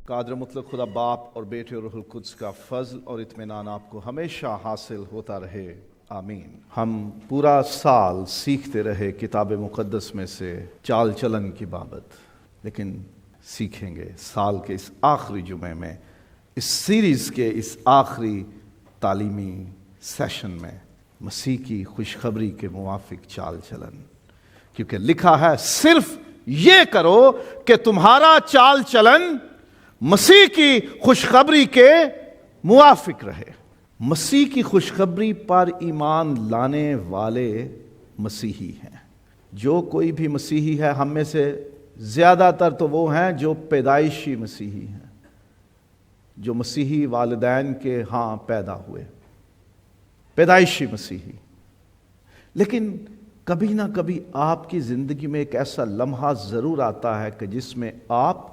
قادر مطلق خدا باپ اور بیٹے اور روح القدس کا فضل اور اطمینان آپ کو ہمیشہ حاصل ہوتا رہے، آمین۔ ہم پورا سال سیکھتے رہے کتاب مقدس میں سے چال چلن کی بابت، لیکن سیکھیں گے سال کے اس آخری جمعے میں، اس سیریز کے اس آخری تعلیمی سیشن میں مسیح کی خوشخبری کے موافق چال چلن، کیونکہ لکھا ہے صرف یہ کرو کہ تمہارا چال چلن مسیح کی خوشخبری کے موافق رہے۔ مسیح کی خوشخبری پر ایمان لانے والے مسیحی ہیں۔ جو کوئی بھی مسیحی ہے، ہم میں سے زیادہ تر تو وہ ہیں جو پیدائشی مسیحی ہیں، جو مسیحی والدین کے ہاں پیدا ہوئے، پیدائشی مسیحی۔ لیکن کبھی نہ کبھی آپ کی زندگی میں ایک ایسا لمحہ ضرور آتا ہے کہ جس میں آپ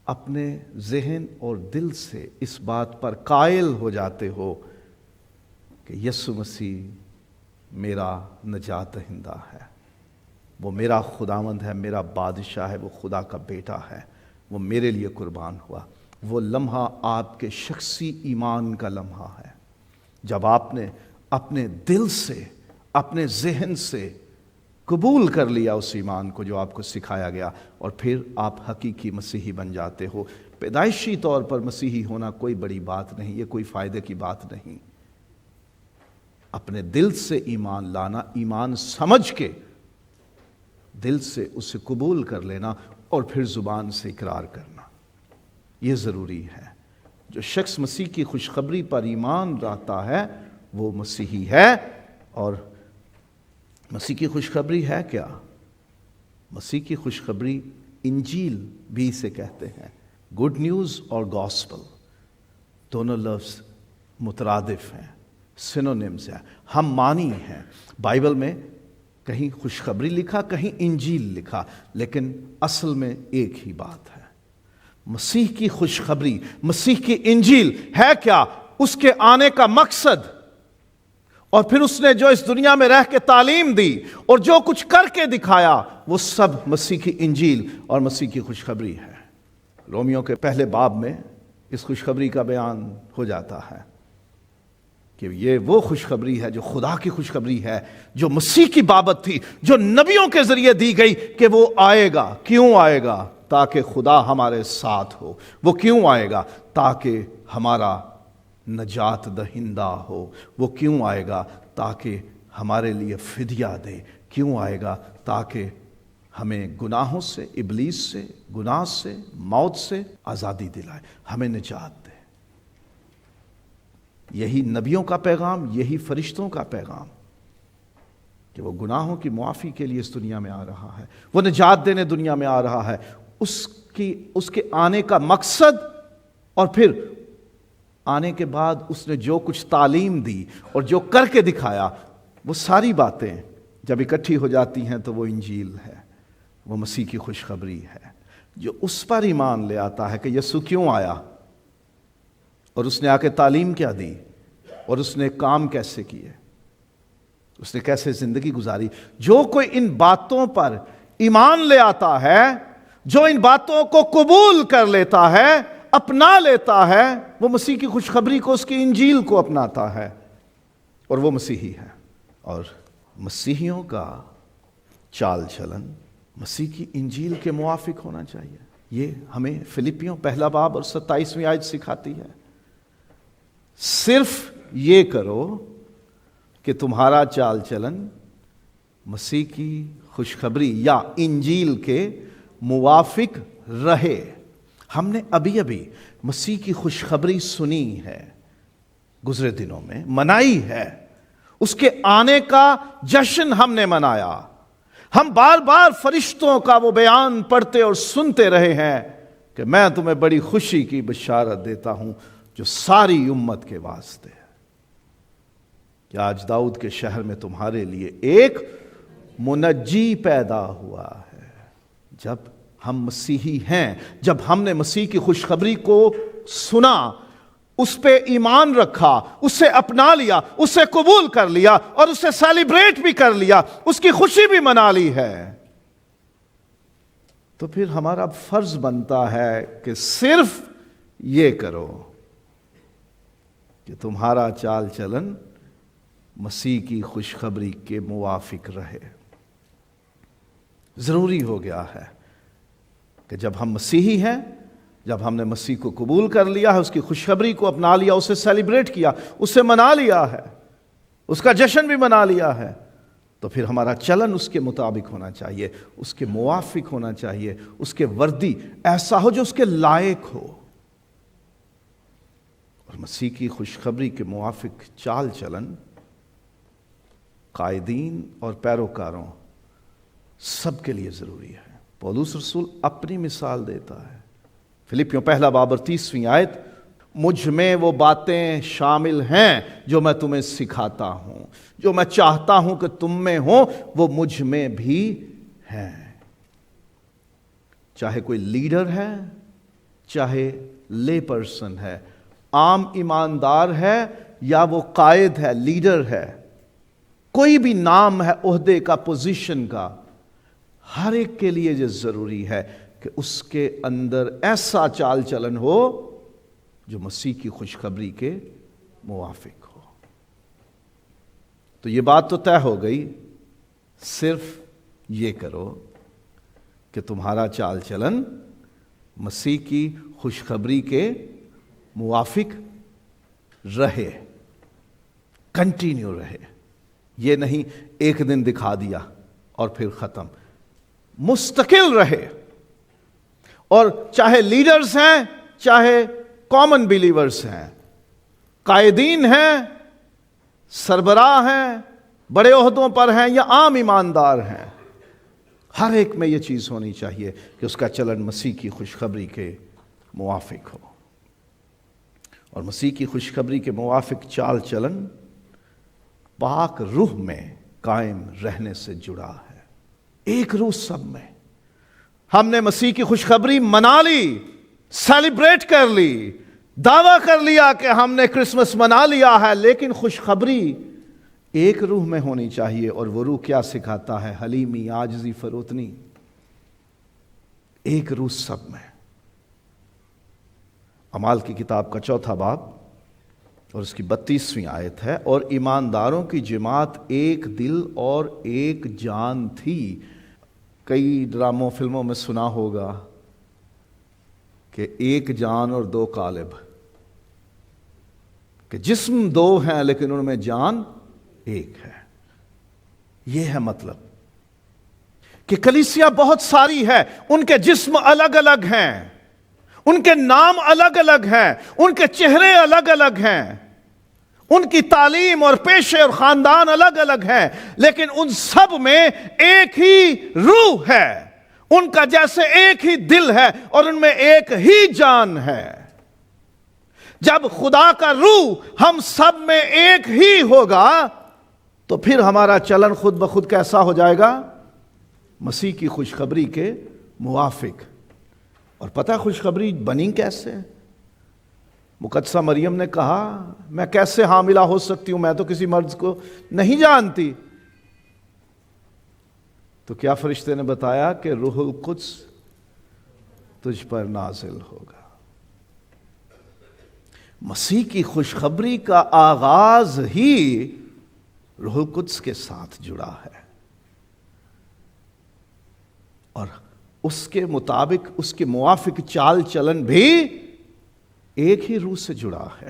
اپنے ذہن اور دل سے اس بات پر قائل ہو جاتے ہو کہ یسوع مسیح میرا نجات دہندہ ہے، وہ میرا خداوند ہے، میرا بادشاہ ہے، وہ خدا کا بیٹا ہے، وہ میرے لیے قربان ہوا۔ وہ لمحہ آپ کے شخصی ایمان کا لمحہ ہے، جب آپ نے اپنے دل سے، اپنے ذہن سے قبول کر لیا اس ایمان کو جو آپ کو سکھایا گیا، اور پھر آپ حقیقی مسیحی بن جاتے ہو۔ پیدائشی طور پر مسیحی ہونا کوئی بڑی بات نہیں، یہ کوئی فائدے کی بات نہیں۔ اپنے دل سے ایمان لانا، ایمان سمجھ کے دل سے اسے قبول کر لینا اور پھر زبان سے اقرار کرنا، یہ ضروری ہے۔ جو شخص مسیح کی خوشخبری پر ایمان رکھتا ہے وہ مسیحی ہے۔ اور مسیح کی خوشخبری ہے کیا؟ مسیح کی خوشخبری انجیل بھی اسے کہتے ہیں۔ گڈ نیوز اور گاسپل دونوں لفظ مترادف ہیں، سینونیمز ہیں، ہم معنی ہیں۔ بائبل میں کہیں خوشخبری لکھا، کہیں انجیل لکھا، لیکن اصل میں ایک ہی بات ہے۔ مسیح کی خوشخبری، مسیح کی انجیل ہے کیا؟ اس کے آنے کا مقصد، اور پھر اس نے جو اس دنیا میں رہ کے تعلیم دی اور جو کچھ کر کے دکھایا، وہ سب مسیح کی انجیل اور مسیح کی خوشخبری ہے۔ رومیو کے پہلے باب میں اس خوشخبری کا بیان ہو جاتا ہے کہ یہ وہ خوشخبری ہے جو خدا کی خوشخبری ہے، جو مسیح کی بابت تھی، جو نبیوں کے ذریعے دی گئی کہ وہ آئے گا۔ کیوں آئے گا؟ تاکہ خدا ہمارے ساتھ ہو۔ وہ کیوں آئے گا؟ تاکہ ہمارا نجات دہندہ ہو۔ وہ کیوں آئے گا؟ تاکہ ہمارے لیے فدیہ دے۔ کیوں آئے گا؟ تاکہ ہمیں گناہوں سے، ابلیس سے، گناہ سے، موت سے آزادی دلائے، ہمیں نجات دے۔ یہی نبیوں کا پیغام، یہی فرشتوں کا پیغام کہ وہ گناہوں کی معافی کے لیے اس دنیا میں آ رہا ہے، وہ نجات دینے دنیا میں آ رہا ہے۔ اس کے آنے کا مقصد، اور پھر آنے کے بعد اس نے جو کچھ تعلیم دی اور جو کر کے دکھایا، وہ ساری باتیں جب اکٹھی ہو جاتی ہیں تو وہ انجیل ہے، وہ مسیح کی خوشخبری ہے۔ جو اس پر ایمان لے آتا ہے کہ یسوع کیوں آیا، اور اس نے آ کے تعلیم کیا دی، اور اس نے کام کیسے کیے، اس نے کیسے زندگی گزاری، جو کوئی ان باتوں پر ایمان لے آتا ہے، جو ان باتوں کو قبول کر لیتا ہے، اپنا لیتا ہے، وہ مسیح کی خوشخبری کو، اس کی انجیل کو اپناتا ہے، اور وہ مسیحی ہے۔ اور مسیحیوں کا چال چلن مسیح کی انجیل کے موافق ہونا چاہیے۔ یہ ہمیں فلپیوں پہلا باب اور 27ویں آیت سکھاتی ہے۔ صرف یہ کرو کہ تمہارا چال چلن مسیح کی خوشخبری یا انجیل کے موافق رہے۔ ہم نے ابھی مسیح کی خوشخبری سنی ہے، گزرے دنوں میں منائی ہے، اس کے آنے کا جشن ہم نے منایا۔ ہم بار بار فرشتوں کا وہ بیان پڑھتے اور سنتے رہے ہیں کہ میں تمہیں بڑی خوشی کی بشارت دیتا ہوں جو ساری امت کے واسطے ہے، کہ آج داؤد کے شہر میں تمہارے لیے ایک منجی پیدا ہوا ہے۔ جب ہم مسیحی ہیں، جب ہم نے مسیح کی خوشخبری کو سنا، اس پہ ایمان رکھا، اسے اپنا لیا، اسے قبول کر لیا، اور اسے سیلیبریٹ بھی کر لیا، اس کی خوشی بھی منا لی ہے، تو پھر ہمارا فرض بنتا ہے کہ صرف یہ کرو کہ تمہارا چال چلن مسیح کی خوشخبری کے موافق رہے۔ ضروری ہو گیا ہے کہ جب ہم مسیحی ہیں، جب ہم نے مسیح کو قبول کر لیا ہے، اس کی خوشخبری کو اپنا لیا، اسے سیلیبریٹ کیا، اسے منا لیا ہے، اس کا جشن بھی منا لیا ہے، تو پھر ہمارا چلن اس کے مطابق ہونا چاہیے، اس کے موافق ہونا چاہیے، اس کے وردی ایسا ہو جو اس کے لائق ہو۔ اور مسیح کی خوشخبری کے موافق چال چلن قائدین اور پیروکاروں سب کے لیے ضروری ہے۔ پولس رسول اپنی مثال دیتا ہے۔ فلپیوں پہلا باب اور 30ویں آیت، مجھ میں وہ باتیں شامل ہیں جو میں تمہیں سکھاتا ہوں، جو میں چاہتا ہوں کہ تم میں ہوں وہ مجھ میں بھی ہیں۔ چاہے کوئی لیڈر ہے، چاہے لے پرسن ہے، عام ایماندار ہے یا وہ قائد ہے، لیڈر ہے، کوئی بھی نام ہے عہدے کا، پوزیشن کا، ہر ایک کے لیے یہ ضروری ہے کہ اس کے اندر ایسا چال چلن ہو جو مسیح کی خوشخبری کے موافق ہو۔ تو یہ بات تو طے ہو گئی، صرف یہ کرو کہ تمہارا چال چلن مسیح کی خوشخبری کے موافق رہے، کنٹینیو رہے۔ یہ نہیں ایک دن دکھا دیا اور پھر ختم، مستقل رہے۔ اور چاہے لیڈرز ہیں، چاہے کامن بیلیورز ہیں، قائدین ہیں، سربراہ ہیں، بڑے عہدوں پر ہیں یا عام ایماندار ہیں، ہر ایک میں یہ چیز ہونی چاہیے کہ اس کا چلن مسیح کی خوشخبری کے موافق ہو۔ اور مسیح کی خوشخبری کے موافق چال چلن پاک روح میں قائم رہنے سے جڑا ہے۔ ایک روح سب میں۔ ہم نے مسیح کی خوشخبری منا لی، سیلیبریٹ کر لی، دعویٰ کر لیا کہ ہم نے کرسمس منا لیا ہے، لیکن خوشخبری ایک روح میں ہونی چاہیے۔ اور وہ روح کیا سکھاتا ہے؟ حلیمی، عاجزی، فروتنی، ایک روح سب میں۔ اعمال کی کتاب کا 4 باب اور اس کی 32ویں آیت ہے، اور ایمانداروں کی جماعت ایک دل اور ایک جان تھی۔ کئی ڈراموں فلموں میں سنا ہوگا کہ ایک جان اور 2 قالب، کہ جسم 2 ہیں لیکن ان میں جان ایک ہے۔ یہ ہے مطلب کہ کلیسیا بہت ساری ہے، ان کے جسم الگ الگ ہیں، ان کے نام الگ الگ ہیں، ان کے چہرے الگ الگ ہیں، ان کی تعلیم اور پیشے اور خاندان الگ الگ ہیں، لیکن ان سب میں ایک ہی روح ہے، ان کا جیسے ایک ہی دل ہے اور ان میں ایک ہی جان ہے۔ جب خدا کا روح ہم سب میں ایک ہی ہوگا تو پھر ہمارا چلن خود بخود کیسا ہو جائے گا؟ مسیح کی خوشخبری کے موافق۔ اور پتہ خوشخبری بنی کیسے؟ مقدسہ مریم نے کہا، میں کیسے حاملہ ہو سکتی ہوں، میں تو کسی مرد کو نہیں جانتی۔ تو کیا فرشتے نے بتایا کہ روح القدس تجھ پر نازل ہوگا۔ مسیح کی خوشخبری کا آغاز ہی روح القدس کے ساتھ جڑا ہے، اور اس کے مطابق، اس کے موافق چال چلن بھی ایک ہی روح سے جڑا ہے۔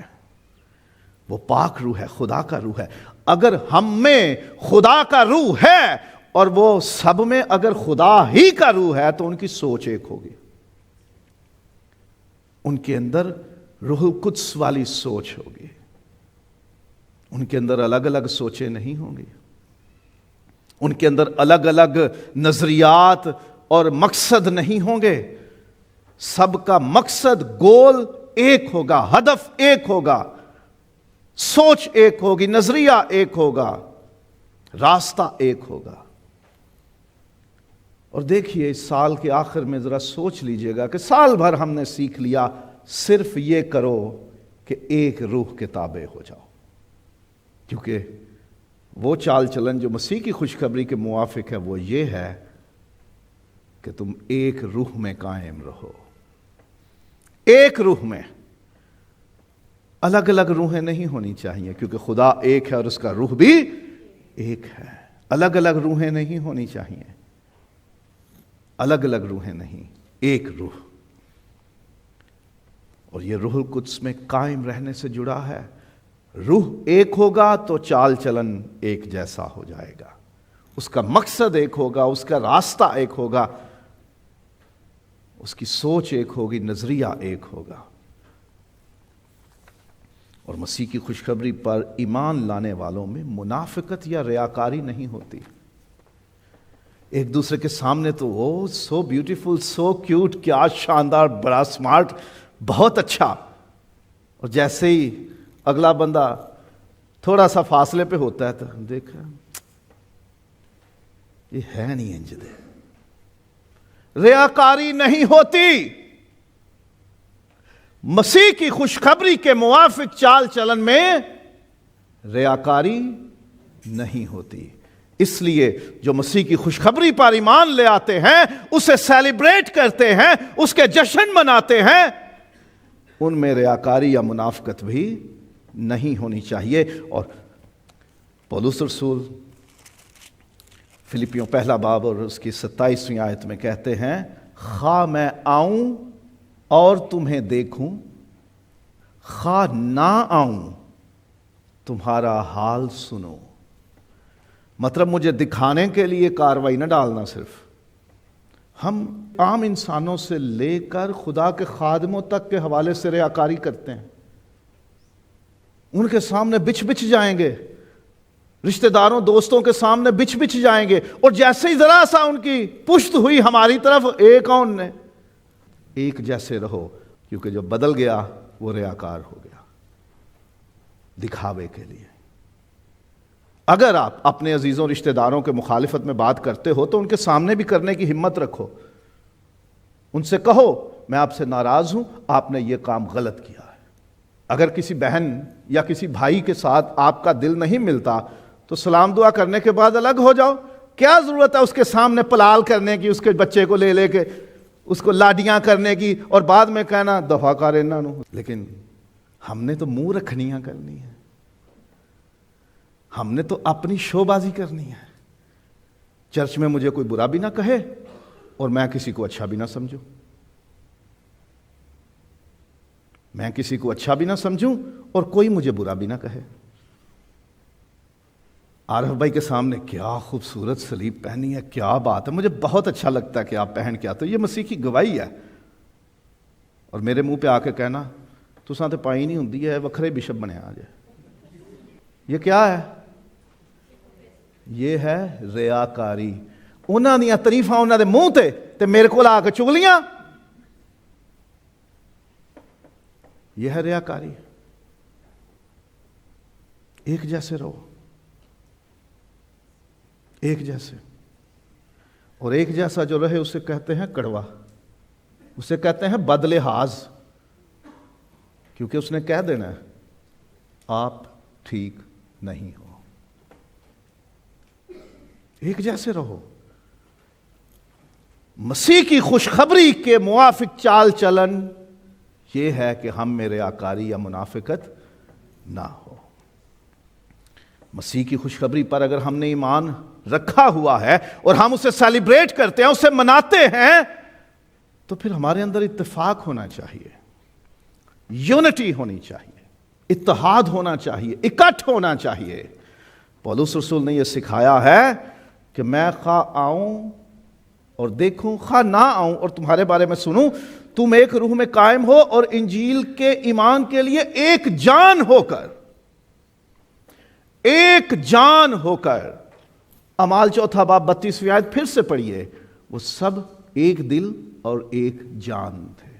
وہ پاک روح ہے، خدا کا روح ہے۔ اگر ہم میں خدا کا روح ہے اور وہ سب میں اگر خدا ہی کا روح ہے تو ان کی سوچ ایک ہوگی، ان کے اندر روح القدس والی سوچ ہوگی، ان کے اندر الگ الگ سوچیں نہیں ہوں گی، ان کے اندر الگ الگ نظریات اور مقصد نہیں ہوں گے، سب کا مقصد گول ایک ہوگا، ہدف ایک ہوگا، سوچ ایک ہوگی، نظریہ ایک ہوگا، راستہ ایک ہوگا۔ اور دیکھیے اس سال کے آخر میں ذرا سوچ لیجئے گا کہ سال بھر ہم نے سیکھ لیا، صرف یہ کرو کہ ایک روح کے تابع ہو جاؤ، کیونکہ وہ چال چلن جو مسیح کی خوشخبری کے موافق ہے وہ یہ ہے کہ تم ایک روح میں قائم رہو. ایک روح میں. الگ الگ روحیں نہیں ہونی چاہیے کیونکہ خدا ایک ہے اور اس کا روح بھی ایک ہے. الگ الگ روحیں نہیں ہونی چاہیے. الگ الگ روحیں نہیں، ایک روح. اور یہ روح القدس میں قائم رہنے سے جڑا ہے. روح ایک ہوگا تو چال چلن ایک جیسا ہو جائے گا. اس کا مقصد ایک ہوگا، اس کا راستہ ایک ہوگا، اس کی سوچ ایک ہوگی، نظریہ ایک ہوگا. اور مسیح کی خوشخبری پر ایمان لانے والوں میں منافقت یا ریاکاری نہیں ہوتی. ایک دوسرے کے سامنے تو وہ سو بیوٹیفل، سو کیوٹ، کیا شاندار، بڑا سمارٹ، بہت اچھا. اور جیسے ہی اگلا بندہ تھوڑا سا فاصلے پہ ہوتا ہے تو دیکھا یہ ہے نہیں انج دے. ریاکاری نہیں ہوتی. مسیح کی خوشخبری کے موافق چال چلن میں ریاکاری نہیں ہوتی. اس لیے جو مسیح کی خوشخبری پر ایمان لے آتے ہیں، اسے سیلیبریٹ کرتے ہیں، اس کے جشن مناتے ہیں، ان میں ریاکاری یا منافقت بھی نہیں ہونی چاہیے. اور پولس رسول فلپیوں پہلا باب اور اس کی 27ویں آیت میں کہتے ہیں، خواہ میں آؤں اور تمہیں دیکھوں، خواہ نہ آؤں تمہارا حال سنو. مطلب مجھے دکھانے کے لیے کاروائی نہ ڈالنا. صرف ہم عام انسانوں سے لے کر خدا کے خادموں تک کے حوالے سے ریاکاری کرتے ہیں. ان کے سامنے بچ بچ جائیں گے، رشتہ داروں دوستوں کے سامنے بچ بچ جائیں گے، اور جیسے ہی ذرا سا ان کی پشت ہوئی ہماری طرف، ایک ان نے. ایک جیسے رہو، کیونکہ جو بدل گیا وہ ریاکار ہو گیا دکھاوے کے لیے. اگر آپ اپنے عزیزوں رشتہ داروں کے مخالفت میں بات کرتے ہو تو ان کے سامنے بھی کرنے کی ہمت رکھو. ان سے کہو میں آپ سے ناراض ہوں، آپ نے یہ کام غلط کیا ہے. اگر کسی بہن یا کسی بھائی کے ساتھ آپ کا دل نہیں ملتا تو سلام دعا کرنے کے بعد الگ ہو جاؤ. کیا ضرورت ہے اس کے سامنے پلال کرنے کی، اس کے بچے کو لے لے کے اس کو لاڈیاں کرنے کی اور بعد میں کہنا دفعہ کر انہاں نو. لیکن ہم نے تو منہ رکھنیاں کرنی ہے. ہم نے تو اپنی شو بازی کرنی ہے. چرچ میں مجھے کوئی برا بھی نہ کہے اور میں کسی کو اچھا بھی نہ سمجھوں. میں کسی کو اچھا بھی نہ سمجھوں اور کوئی مجھے برا بھی نہ کہے. عارف بھائی کے سامنے کیا خوبصورت سلیب پہنی ہے، کیا بات ہے، مجھے بہت اچھا لگتا ہے کہ آپ پہن کے آتے ہو، یہ مسیح کی گواہی ہے. اور میرے منہ پہ آ کے کہنا تساں تے پائی نہیں ہوندی ہے، وکھرے بشپ بنے آ جائے. یہ کیا ہے؟ یہ ہے ریاکاری. انہاں دیاں تعریفاں انہاں دے منہ تے میرے کول آ کے چگلیاں، یہ ہے ریاکاری. ایک جیسے رہو، ایک جیسے. اور ایک جیسا جو رہے اسے کہتے ہیں کڑوا، اسے کہتے ہیں بد لحاظ، کیونکہ اس نے کہہ دینا ہے آپ ٹھیک نہیں ہو. ایک جیسے رہو. مسیح کی خوشخبری کے موافق چال چلن یہ ہے کہ ہم میں ریاکاری یا منافقت نہ ہو. مسیح کی خوشخبری پر اگر ہم نے ایمان رکھا ہوا ہے اور ہم اسے سیلیبریٹ کرتے ہیں، اسے مناتے ہیں، تو پھر ہمارے اندر اتفاق ہونا چاہیے، یونٹی ہونی چاہیے، اتحاد ہونا چاہیے، اکٹھ ہونا چاہیے. پولس رسول نے یہ سکھایا ہے کہ میں خواہ آؤں اور دیکھوں، خواہ نہ آؤں اور تمہارے بارے میں سنوں، تم ایک روح میں قائم ہو اور انجیل کے ایمان کے لیے ایک جان ہو کر، ایک جان ہو کر. اعمال 4 باب 32 آیت پھر سے پڑھیے. وہ سب ایک دل اور ایک جان تھے.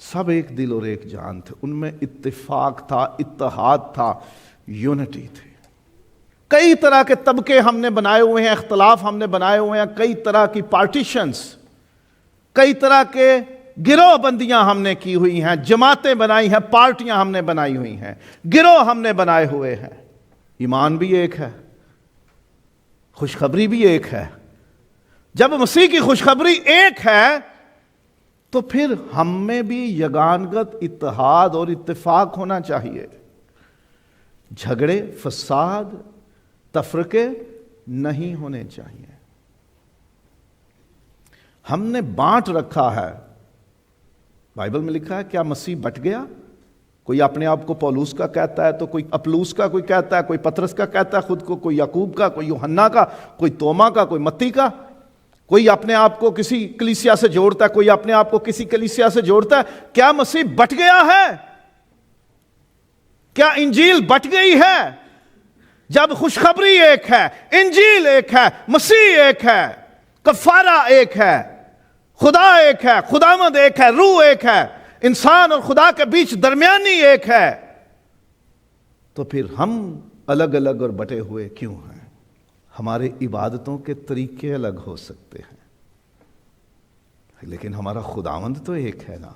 سب ایک دل اور ایک جان تھے. ان میں اتفاق تھا، اتحاد تھا، یونٹی تھی. کئی طرح کے طبقے ہم نے بنائے ہوئے ہیں، اختلاف ہم نے بنائے ہوئے ہیں، کئی طرح کی پارٹیشنز، کئی طرح کے گروہ بندیاں ہم نے کی ہوئی ہیں، جماعتیں بنائی ہیں، پارٹیاں ہم نے بنائی ہوئی ہیں، گروہ ہم نے بنائے ہوئے ہیں. ایمان بھی ایک ہے، خوشخبری بھی ایک ہے، جب مسیح کی خوشخبری ایک ہے تو پھر ہم میں بھی یگانگت اتحاد اور اتفاق ہونا چاہیے. جھگڑے، فساد، تفرقے نہیں ہونے چاہیے. ہم نے بانٹ رکھا ہے. بائبل میں لکھا ہے کیا مسیح بٹ گیا؟ کوئی اپنے آپ کو پولوس کا کہتا ہے تو کوئی اپلوس کا کوئی کہتا ہے، کوئی پطرس کا کہتا ہے خود کو، کوئی یعقوب کا، کوئی یوحنا کا، کوئی توما کا، کوئی متی کا. کوئی اپنے آپ کو کسی کلیسیا سے جوڑتا ہے، کوئی اپنے آپ کو کسی کلیسیا سے جوڑتا ہے. کیا مسیح بٹ گیا ہے؟ کیا انجیل بٹ گئی ہے؟ جب خوشخبری ایک ہے، انجیل ایک ہے، مسیح ایک ہے، کفارہ ایک ہے، خدا ایک ہے، خداوند ایک ہے، روح ایک ہے، انسان اور خدا کے بیچ درمیانی ایک ہے، تو پھر ہم الگ الگ اور بٹے ہوئے کیوں ہیں؟ ہمارے عبادتوں کے طریقے الگ ہو سکتے ہیں، لیکن ہمارا خداوند تو ایک ہے نا.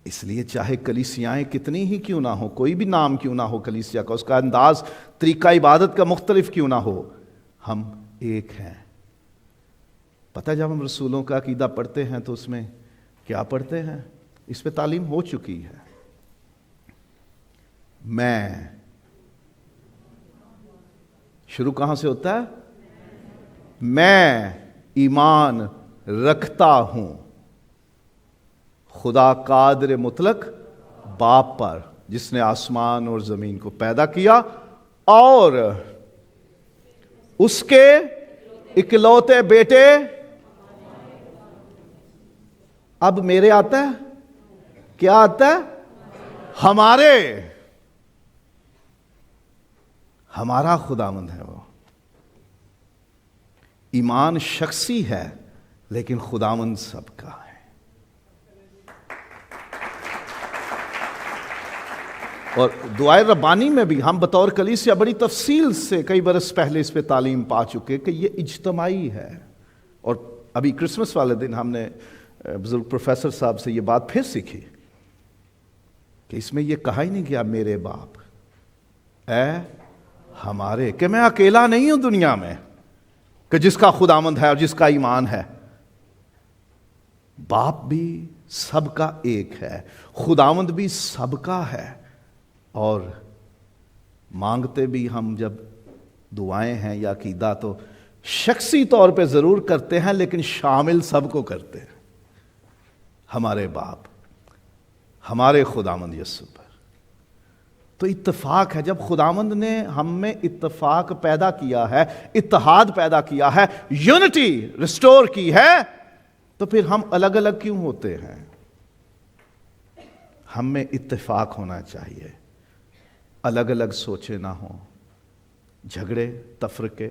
اس لیے چاہے کلیسیائیں کتنی ہی کیوں نہ ہو، کوئی بھی نام کیوں نہ ہو کلیسیا کا، اس کا انداز، طریقہ عبادت کا مختلف کیوں نہ ہو، ہم ایک ہیں. پتہ جب ہم رسولوں کا عقیدہ پڑھتے ہیں تو اس میں کیا پڑھتے ہیں؟ اس پہ تعلیم ہو چکی ہے. میں شروع کہاں سے ہوتا ہے؟ میں ایمان رکھتا ہوں خدا قادر مطلق باپ پر، جس نے آسمان اور زمین کو پیدا کیا اور اس کے اکلوتے بیٹے. اب میرے آتا ہے، کیا آتا ہے؟ ہمارے. ہمارا خداوند ہے وہ. ایمان شخصی ہے لیکن خداوند سب کا ہے. اور دعائے ربانی میں بھی ہم بطور کلیسیا بڑی تفصیل سے کئی برس پہلے اس پہ تعلیم پا چکے کہ یہ اجتماعی ہے. اور ابھی کرسمس والے دن ہم نے بزرگ پروفیسر صاحب سے یہ بات پھر سیکھی کہ اس میں یہ کہا ہی نہیں گیا میرے باپ، اے ہمارے، کہ میں اکیلا نہیں ہوں دنیا میں کہ جس کا خداوند ہے اور جس کا ایمان ہے. باپ بھی سب کا ایک ہے، خداوند بھی سب کا ہے. اور مانگتے بھی ہم جب دعائیں ہیں یا عقیدہ تو شخصی طور پہ ضرور کرتے ہیں لیکن شامل سب کو کرتے ہیں. ہمارے باپ، ہمارے خداوند یسوع پر. تو اتفاق ہے. جب خداوند نے ہم میں اتفاق پیدا کیا ہے، اتحاد پیدا کیا ہے، یونٹی ریسٹور کی ہے، تو پھر ہم الگ الگ کیوں ہوتے ہیں؟ ہم میں اتفاق ہونا چاہیے، الگ الگ سوچیں نہ ہوں. جھگڑے، تفرقے،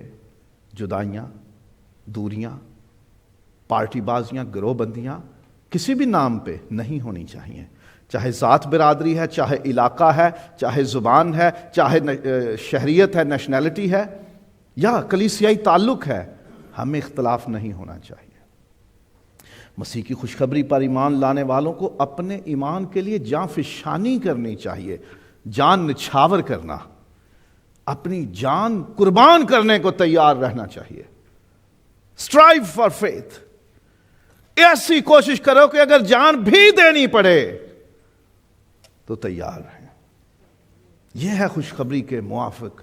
جدائیاں، دوریاں، پارٹی بازیاں، گروہ بندیاں کسی بھی نام پہ نہیں ہونی چاہیے. چاہے ذات برادری ہے، چاہے علاقہ ہے، چاہے زبان ہے، چاہے شہریت ہے، نیشنلٹی ہے، یا کلیسیائی تعلق ہے، ہمیں اختلاف نہیں ہونا چاہیے. مسیح کی خوشخبری پر ایمان لانے والوں کو اپنے ایمان کے لیے جاں فشانی کرنی چاہیے، جان نچھاور کرنا، اپنی جان قربان کرنے کو تیار رہنا چاہیے. Strive for faith. ایسی کوشش کرو کہ اگر جان بھی دینی پڑے تو تیار ہیں. یہ ہے خوشخبری کے موافق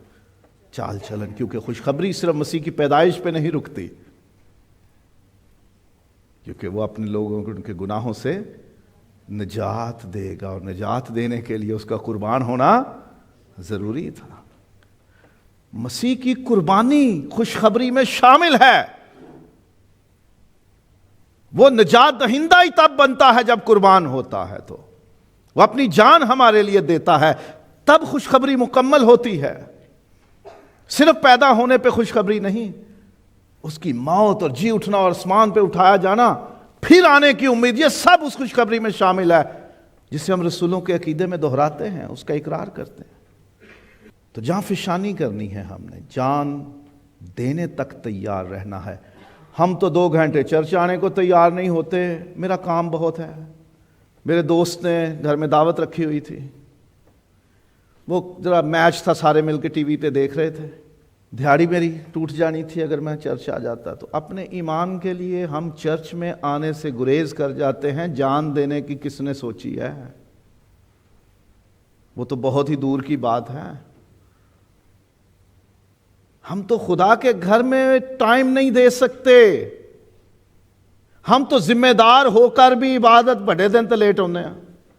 چال چلن، کیونکہ خوشخبری صرف مسیح کی پیدائش پہ نہیں رکتی، کیونکہ وہ اپنے لوگوں کو ان کے گناہوں سے نجات دے گا، اور نجات دینے کے لیے اس کا قربان ہونا ضروری تھا. مسیح کی قربانی خوشخبری میں شامل ہے. وہ نجات دہندہ ہی تب بنتا ہے جب قربان ہوتا ہے، تو وہ اپنی جان ہمارے لیے دیتا ہے، تب خوشخبری مکمل ہوتی ہے. صرف پیدا ہونے پہ خوشخبری نہیں، اس کی موت اور جی اٹھنا اور آسمان پہ اٹھایا جانا، پھر آنے کی امید، یہ سب اس خوشخبری میں شامل ہے جسے ہم رسولوں کے عقیدے میں دہراتے ہیں، اس کا اقرار کرتے ہیں. تو جان فشانی کرنی ہے، ہم نے جان دینے تک تیار رہنا ہے. ہم تو 2 گھنٹے چرچ آنے کو تیار نہیں ہوتے، میرا کام بہت ہے. میرے دوست نے گھر میں دعوت رکھی ہوئی تھی، وہ ذرا میچ تھا، سارے مل کے ٹی وی پہ دیکھ رہے تھے. دھیاڑی میری ٹوٹ جانی تھی اگر میں چرچ آ جاتا. تو اپنے ایمان کے لیے ہم چرچ میں آنے سے گریز کر جاتے ہیں. جان دینے کی کس نے سوچی ہے؟ وہ تو بہت ہی دور کی بات ہے. ہم تو خدا کے گھر میں ٹائم نہیں دے سکتے. ہم تو ذمہ دار ہو کر بھی عبادت بڑے دن تو لیٹ ہونے ہیں.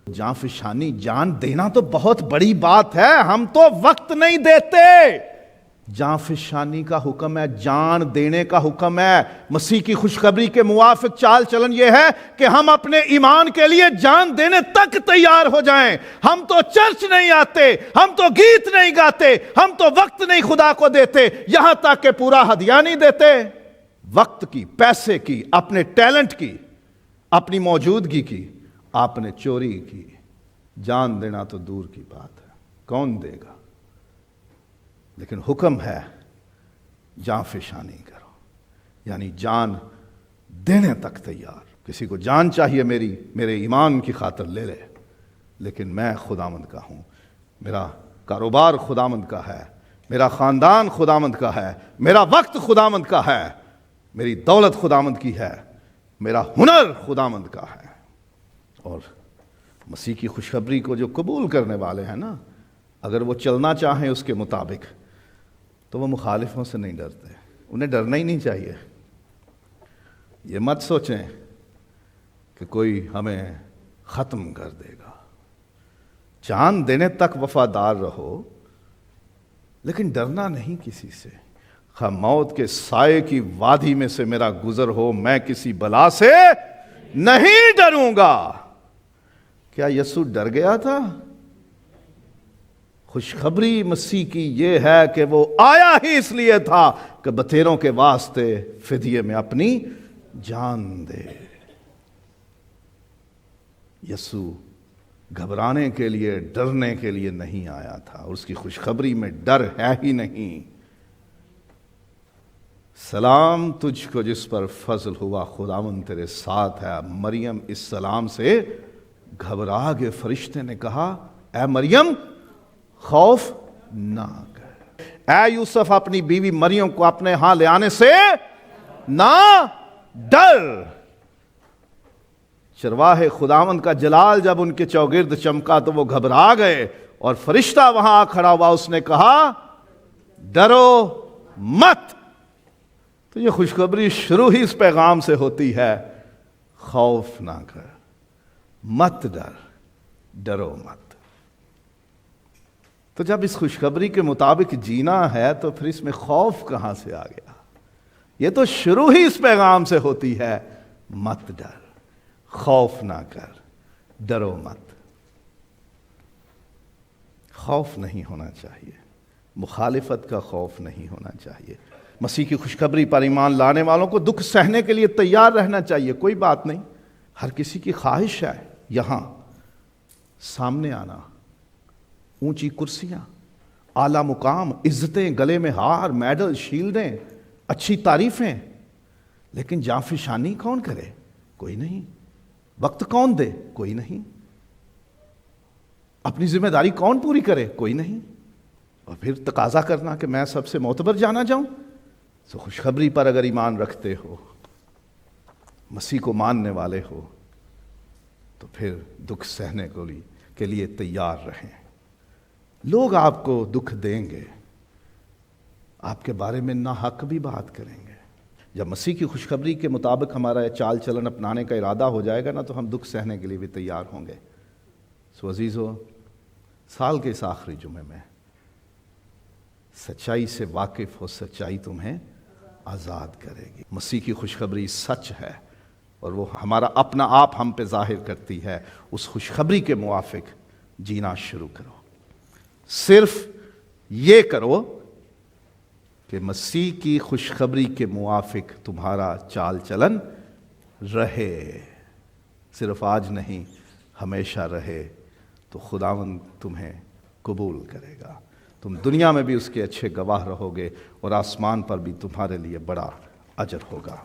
جان فشانی، جان دینا تو بہت بڑی بات ہے. ہم تو وقت نہیں دیتے. جان فشانی کا حکم ہے، جان دینے کا حکم ہے. مسیح کی خوشخبری کے موافق چال چلن یہ ہے کہ ہم اپنے ایمان کے لیے جان دینے تک تیار ہو جائیں. ہم تو چرچ نہیں آتے، ہم تو گیت نہیں گاتے، ہم تو وقت نہیں خدا کو دیتے، یہاں تک کہ پورا ہدیہ نہیں دیتے. وقت کی، پیسے کی، اپنے ٹیلنٹ کی، اپنی موجودگی کی آپ نے چوری کی. جان دینا تو دور کی بات ہے، کون دے گا؟ لیکن حکم ہے جان فشانی کرو، یعنی جان دینے تک تیار. کسی کو جان چاہیے میرے ایمان کی خاطر لے لے، لیکن میں خداوند کا ہوں. میرا کاروبار خداوند کا ہے، میرا خاندان خداوند کا ہے، میرا وقت خداوند کا ہے، میری دولت خداوند کی ہے، میرا ہنر خداوند کا ہے. اور مسیح کی خوشخبری کو جو قبول کرنے والے ہیں نا، اگر وہ چلنا چاہیں اس کے مطابق تو وہ مخالفوں سے نہیں ڈرتے. انہیں ڈرنا ہی نہیں چاہیے. یہ مت سوچیں کہ کوئی ہمیں ختم کر دے گا. جان دینے تک وفادار رہو، لیکن ڈرنا نہیں کسی سے. خواہ موت کے سائے کی وادی میں سے میرا گزر ہو، میں کسی بلا سے نہیں ڈروں گا. کیا یسوع ڈر گیا تھا؟ خوشخبری مسیح کی یہ ہے کہ وہ آیا ہی اس لیے تھا کہ بتیروں کے واسطے فدیے میں اپنی جان دے. یسوع گھبرانے کے لیے، ڈرنے کے لیے نہیں آیا تھا. اس کی خوشخبری میں ڈر ہے ہی نہیں. سلام تجھ کو جس پر فضل ہوا، خداوند تیرے ساتھ ہے. مریم اس سلام سے گھبرا گئے. فرشتے نے کہا اے مریم خوف نہ کر. اے یوسف اپنی بیوی مریم کو اپنے ہاں لے آنے سے نہ ڈر. چرواہے خداوند کا جلال جب ان کے چوگرد چمکا تو وہ گھبرا گئے، اور فرشتہ وہاں آ کھڑا ہوا. اس نے کہا ڈرو مت. تو یہ خوشخبری شروع ہی اس پیغام سے ہوتی ہے، خوف نہ کر، مت ڈر، ڈرو مت. تو جب اس خوشخبری کے مطابق جینا ہے تو پھر اس میں خوف کہاں سے آ گیا؟ یہ تو شروع ہی اس پیغام سے ہوتی ہے، مت ڈر، خوف نہ کر، ڈرو مت. خوف نہیں ہونا چاہیے، مخالفت کا خوف نہیں ہونا چاہیے. مسیح کی خوشخبری پر ایمان لانے والوں کو دکھ سہنے کے لیے تیار رہنا چاہیے. کوئی بات نہیں، ہر کسی کی خواہش ہے یہاں سامنے آنا، اونچی کرسیاں، اعلیٰ مقام، عزتیں، گلے میں ہار، میڈل، شیلڈیں، اچھی تعریفیں. لیکن جاں فشانی کون کرے؟ کوئی نہیں. وقت کون دے؟ کوئی نہیں. اپنی ذمہ داری کون پوری کرے؟ کوئی نہیں. اور پھر تقاضا کرنا کہ میں سب سے معتبر جانا جاؤں. تو خوشخبری پر اگر ایمان رکھتے ہو، مسیح کو ماننے والے ہو، تو پھر دکھ سہنے کے لیے تیار رہیں. لوگ آپ کو دکھ دیں گے، آپ کے بارے میں ناحق بھی بات کریں گے. جب مسیح کی خوشخبری کے مطابق ہمارا چال چلن اپنانے کا ارادہ ہو جائے گا نا، تو ہم دکھ سہنے کے لیے بھی تیار ہوں گے. سو عزیزو، سال کے اس آخری جمعے میں سچائی سے واقف ہو. سچائی تمہیں آزاد کرے گی. مسیح کی خوشخبری سچ ہے، اور وہ ہمارا اپنا آپ ہم پہ ظاہر کرتی ہے. اس خوشخبری کے موافق جینا شروع کرو. صرف یہ کرو کہ مسیح کی خوشخبری کے موافق تمہارا چال چلن رہے. صرف آج نہیں، ہمیشہ رہے. تو خداوند تمہیں قبول کرے گا. تم دنیا میں بھی اس کے اچھے گواہ رہو گے، اور آسمان پر بھی تمہارے لیے بڑا اجر ہوگا.